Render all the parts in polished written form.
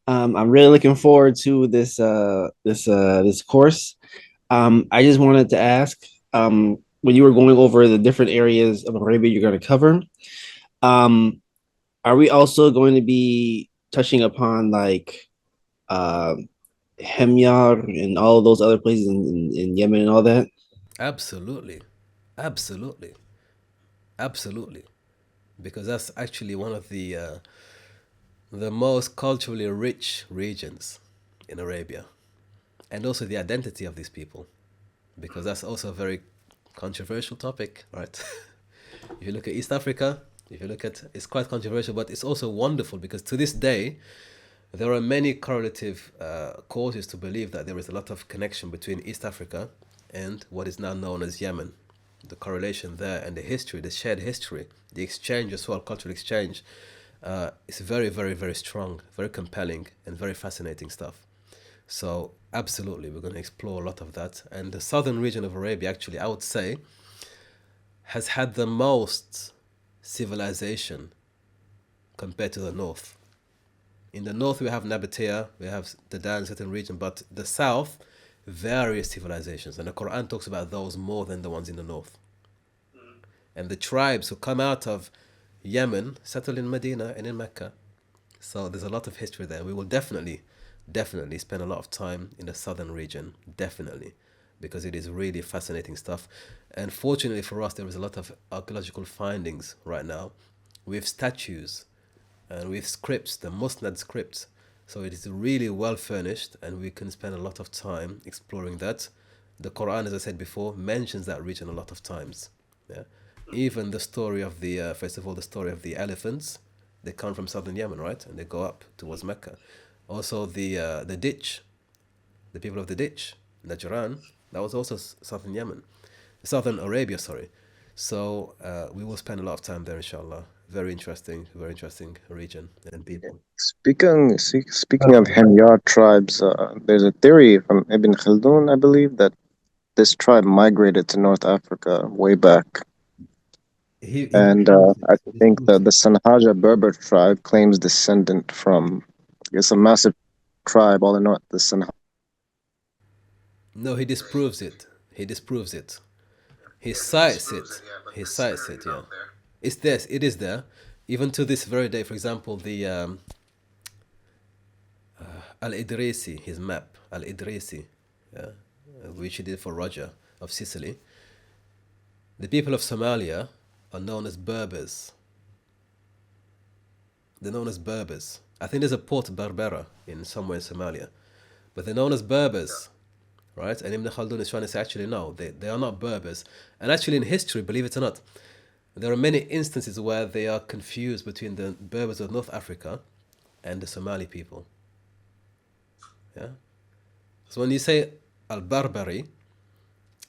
I'm really looking forward to this course. I just wanted to ask, when you were going over the different areas of Arabia you're going to cover, um, are we also going to be touching upon like uh, Hemyar and all of those other places in Yemen and all that? Absolutely, absolutely, absolutely. Because that's actually one of the most culturally rich regions in Arabia, and also the identity of these people, because that's also a very controversial topic, right? If you look at East Africa, if you look at, it's quite controversial, but it's also wonderful because to this day there are many correlative causes to believe that there is a lot of connection between East Africa and what is now known as Yemen. The correlation there and the history, the shared history, the exchange as well, cultural exchange, is very, very, very strong, very compelling, and very fascinating stuff. So, absolutely, we're going to explore a lot of that. And the southern region of Arabia, actually, I would say, has had the most civilization compared to the north. In the north, we have Nabatea, we have the Dan certain region, but the south, various civilizations. And the Quran talks about those more than the ones in the north. And the tribes who come out of Yemen settle in Medina and in Mecca. So there's a lot of history there. We will definitely, definitely spend a lot of time in the southern region, definitely, because it is really fascinating stuff. And fortunately for us, there is a lot of archaeological findings right now with statues and with scripts, the Musnad scripts. So it is really well furnished, and we can spend a lot of time exploring that. The Quran, as I said before, mentions that region a lot of times. Yeah, even the story of the first of all, the story of the elephants. They come from southern Yemen, right, and they go up towards Mecca. Also, the ditch, the people of the ditch, Najran, that was also southern Yemen, southern Arabia, sorry. So we will spend a lot of time there, inshallah. Very interesting region and people. Speaking of Himyar tribes, there's a theory from Ibn Khaldun, I believe, that this tribe migrated to North Africa way back. He And disproves it. I He think disproves that it. the Sanhaja Berber tribe claims descendant from, I guess, a massive tribe all in north, the Sanhaja. No, he disproves it. He disproves it. He cites it. He cites it. Yeah, it's there. It is there. Even to this very day, for example, the Al-Idrisi, his map, Al-Idrisi, yeah, which he did for Roger of Sicily. The people of Somalia are known as Berbers. They're known as Berbers. I think there's a port Berbera in somewhere in Somalia, but they're known as Berbers, right? And Ibn Khaldun is trying to say, actually, no, they are not Berbers. And actually, in history, believe it or not, there are many instances where they are confused between the Berbers of North Africa and the Somali people. Yeah. So when you say Al-Barbari,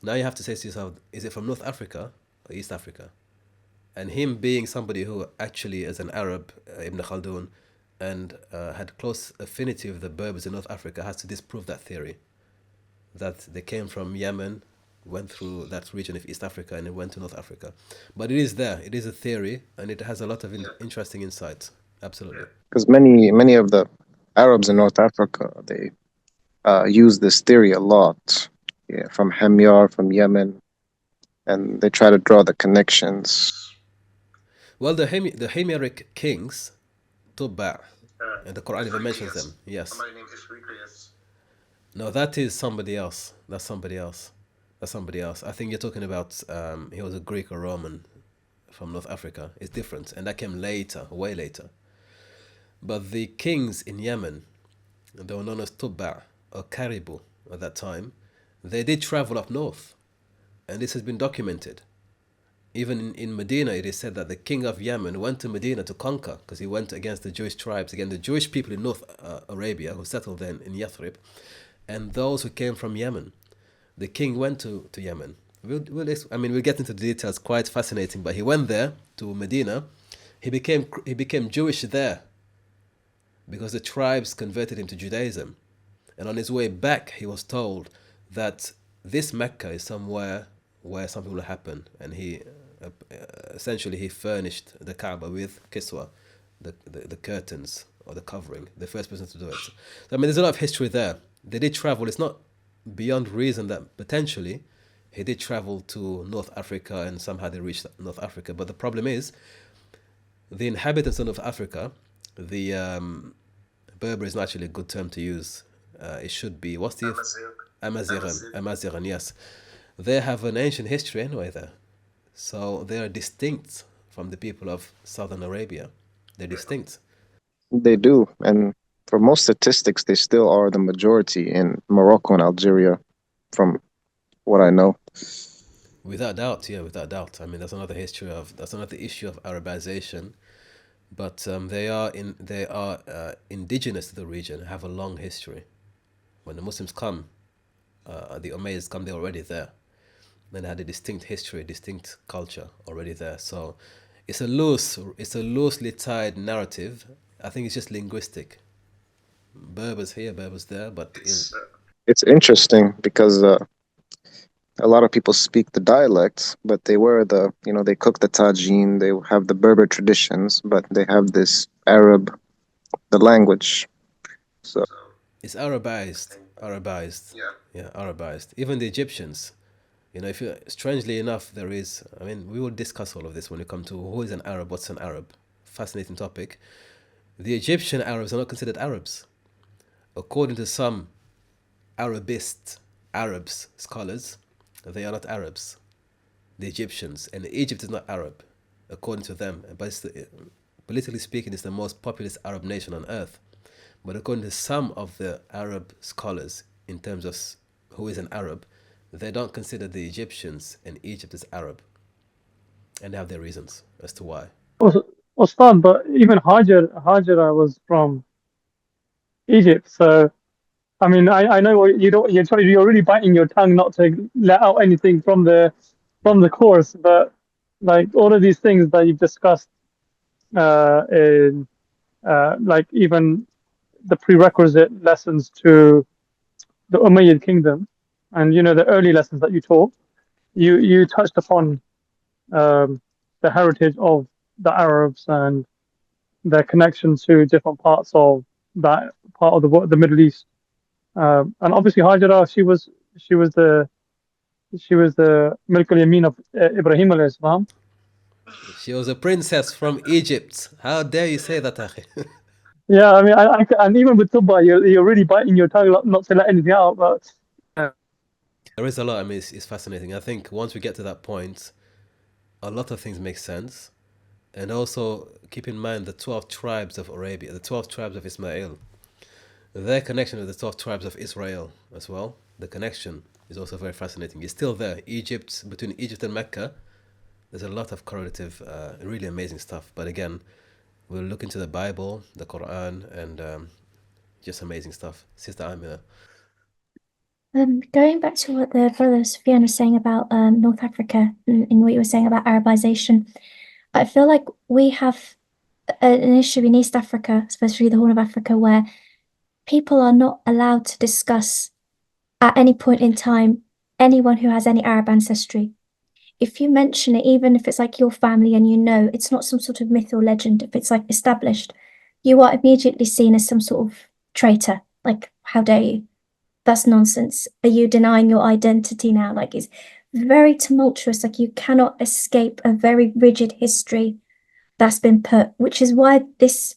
now you have to say to yourself, is it from North Africa or East Africa? And him being somebody who actually is an Arab, Ibn Khaldun, and had close affinity with the Berbers in North Africa, has to disprove that theory that they came from Yemen, went through that region of East Africa, and it went to North Africa. But it is there. It is a theory, and it has a lot of interesting insights. Absolutely. Because many of the Arabs in North Africa, they use this theory a lot. Yeah, from Himyar, from Yemen, and they try to draw the connections. Well, the Himyaric kings, 𝗃𝙂, and the Quran even mentions them. Yes. No, that is somebody else. That's somebody else. That's somebody else. I think you're talking about he was a Greek or Roman from North Africa. It's different, and that came later, way later. But the kings in Yemen, they were known as 𝗃𝙂 or Caribou at that time. They did travel up north, and this has been documented. Even in Medina, it is said that the king of Yemen went to Medina to conquer because he went against the Jewish tribes, again, the Jewish people in North Arabia who settled then in Yathrib, and those who came from Yemen. The king went to Yemen. We'll get into the details, quite fascinating, but he went there to Medina. He became Jewish there because the tribes converted him to Judaism. And on his way back, he was told that this Mecca is somewhere where something will happen, and he essentially he furnished the Kaaba with kiswa, the curtains or the covering, the first person to do it. So, I mean, there's a lot of history there. They did travel. It's not beyond reason that potentially he did travel to North Africa and somehow they reached North Africa. But the problem is, the inhabitants of North Africa, the Berber is not actually a good term to use. It should be, what's the... 𝗲𝗲𝗲𝗲, yes. They have an ancient history anyway there. So they are distinct from the people of Southern Arabia. They're distinct. They do. And for most statistics, they still are the majority in Morocco and Algeria, from what I know. Without doubt, yeah, without doubt. I mean, that's another issue of Arabization. But they are indigenous to the region, have a long history. When the Muslims come, the Umayyads come, they're already there. Then they had a distinct history, distinct culture already there. So it's a loosely tied narrative. I think it's just linguistic. Berbers here, Berbers there, but it's interesting because a lot of people speak the dialects, but they wear they cook the tagine, they have the Berber traditions, but they have this Arab, the language. So it's Arabized. Yeah, Arabized. Even the Egyptians, strangely enough, there is, I mean, we will discuss all of this when we come to who is an Arab, what's an Arab. Fascinating topic. The Egyptian Arabs are not considered Arabs. According to some Arabs scholars, they are not Arabs. The Egyptians, and Egypt is not Arab, according to them. But politically speaking, it's the most populous Arab nation on earth. But according to some of the Arab scholars, in terms of who is an Arab, they don't consider the Egyptians and Egypt as Arab. And they have their reasons as to why. Ustad, but even Hajara was from Egypt. So, I mean, I know you're really biting your tongue not to let out anything from the course, but like all of these things that you've discussed, in like even the prerequisite lessons to the Umayyad kingdom, and the early lessons that you taught, you touched upon the heritage of the Arabs and their connection to different parts of that part of the Middle East, and obviously Hajara, she was the Milk al-Yamin of Ibrahim alayhi salam. She was a princess from Egypt. How dare you say that, Akhi? Yeah, I mean, and even with Tubba, you're really biting your tongue not to let anything out. But there is a lot. I mean, it's fascinating. I think once we get to that point, a lot of things make sense. And also keep in mind the 12 tribes of Arabia, the 12 tribes of Ismail. Their connection with the 12 tribes of Israel as well. The connection is also very fascinating. It's still there. Between Egypt and Mecca, there's a lot of correlative, really amazing stuff. But again, we'll look into the Bible, the Quran, and just amazing stuff. Sister Amina. Going back to what the brother Sufyan was saying about North Africa and what you were saying about Arabization, I feel like we have an issue in East Africa, especially the Horn of Africa, where people are not allowed to discuss at any point in time anyone who has any Arab ancestry. If you mention it, even if it's like your family and it's not some sort of myth or legend, if it's like established, you are immediately seen as some sort of traitor. Like, how dare you? That's nonsense. Are you denying your identity now? Like, it's very tumultuous. Like, you cannot escape a very rigid history that's been put, which is why this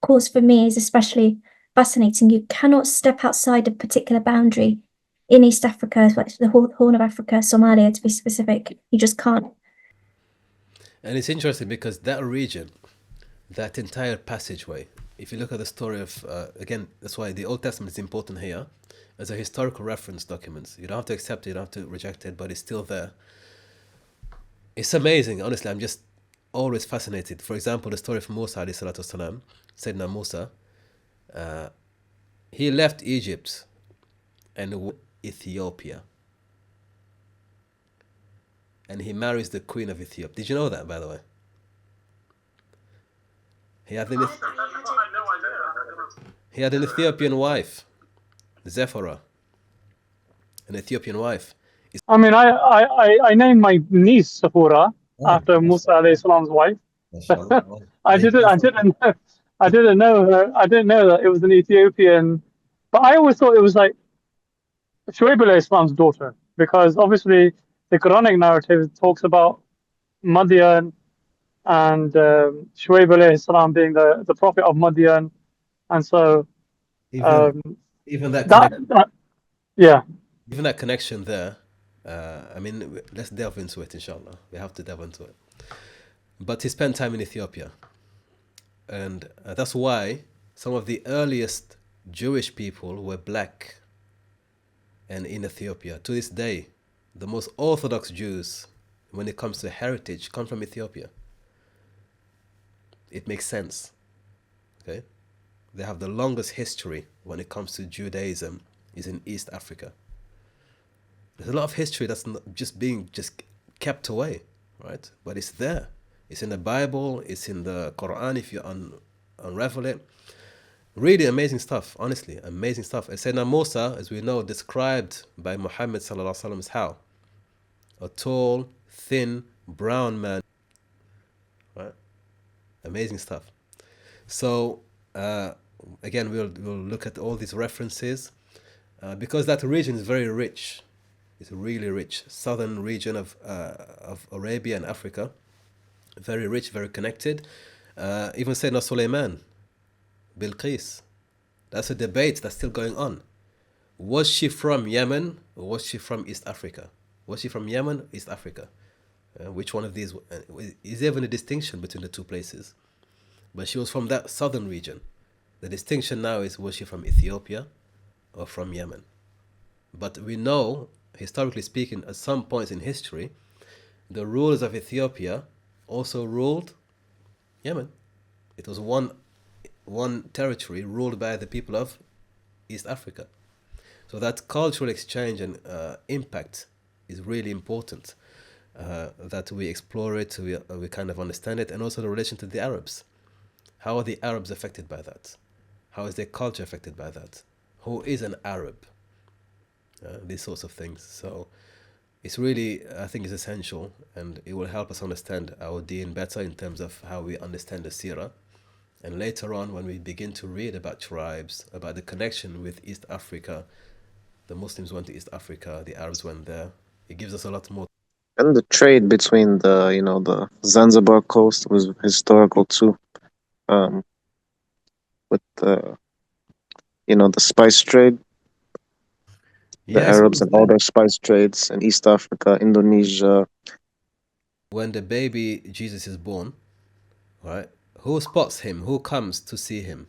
course for me is especially fascinating. You cannot step outside a particular boundary in East Africa, like the Horn of Africa, Somalia to be specific. You just can't. And it's interesting because that region, that entire passageway, if you look at the story of, again, that's why the Old Testament is important here as a historical reference document. You don't have to accept it, you don't have to reject it, but it's still there. It's amazing, honestly. I'm just always fascinated. For example, the story of Musa, Sayyidina Musa, he left Egypt and went to Ethiopia. And he marries the queen of Ethiopia. Did you know that, by the way? He had an Ethiopian wife, Zephora, an Ethiopian wife. I mean, I named my niece Sephora after Musa alayhi salam's wife. I I didn't know her. I didn't know that it was an Ethiopian, but I always thought it was like 𝗲𝗄𝗧 daughter, because obviously the Quranic narrative talks about Madian and 𝗲𝗄𝗧 being the prophet of Madian, and so Even um, even that that, connect, that yeah. even that connection there. I mean, let's delve into it, inshallah. We have to delve into it. But he spent time in Ethiopia, and that's why some of the earliest Jewish people were black. And in Ethiopia, to this day, the most Orthodox Jews, when it comes to heritage, come from Ethiopia. It makes sense. Okay, they have the longest history when it comes to Judaism is in East Africa. There's a lot of history that's not just being kept away, right? But it's there. It's in the Bible. It's in the Quran. If you unravel it, really amazing stuff. Honestly, amazing stuff. And Sayyidina Musa, as we know, described by Muhammad sallallahu alaihi wasallam as how a tall, thin, brown man. Right? Amazing stuff. So again, we'll look at all these references because that region is very rich. It's really rich. Southern region of Arabia and Africa, very rich, very connected. Even Sayyidina Sulaiman, Bilqis, that's a debate that's still going on. Was she from Yemen or was she from East Africa? Was she from Yemen, East Africa? Which one of these? Is there even a distinction between the two places? But she was from that southern region. The distinction now is, was she from Ethiopia or from Yemen? But we know, historically speaking, at some points in history, the rulers of Ethiopia also ruled Yemen. It was one territory ruled by the people of East Africa. So that cultural exchange and impact is really important, that we explore it, we kind of understand it, and also the relation to the Arabs. How are the Arabs affected by that? How is their culture affected by that? Who is an Arab? These sorts of things. So it's really, I think it's essential, and it will help us understand our deen better in terms of how we understand the seerah. And later on, when we begin to read about tribes, about the connection with East Africa, the Muslims went to East Africa, the Arabs went there. It gives us a lot more. And the trade between the Zanzibar coast was historical too. With the spice trade, the Yes, what Arabs was and all there? their spice trades in East Africa, Indonesia. When the baby Jesus is born, right? Who spots him? Who comes to see him?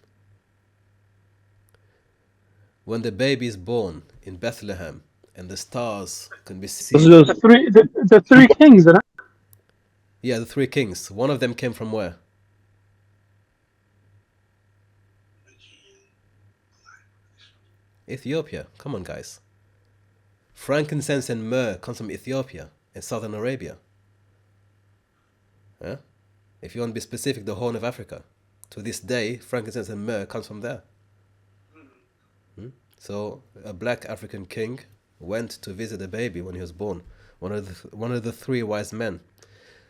When the baby is born in Bethlehem and the stars can be Those seen. are The those three kings, isn't it? Yeah, the three kings. One of them came from where? Ethiopia. Come on, guys. Frankincense and myrrh comes from Ethiopia and Southern Arabia. Yeah? If you want to be specific, the Horn of Africa. To this day, frankincense and myrrh comes from there. So a black African king went to visit the baby when he was born. One of the three wise men.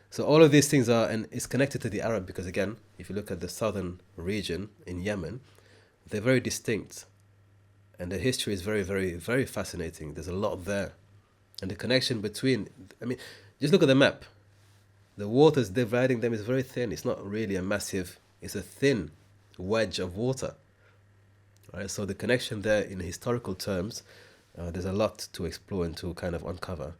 So all of these things are, and it's connected to the Arab because again, if you look at the southern region in Yemen, they're very distinct. And the history is very, very, very fascinating. There's a lot there. And the connection between, I mean, just look at the map. The waters dividing them is very thin. It's not really a massive, it's a thin wedge of water. Right? So the connection there in historical terms, there's a lot to explore and to kind of uncover.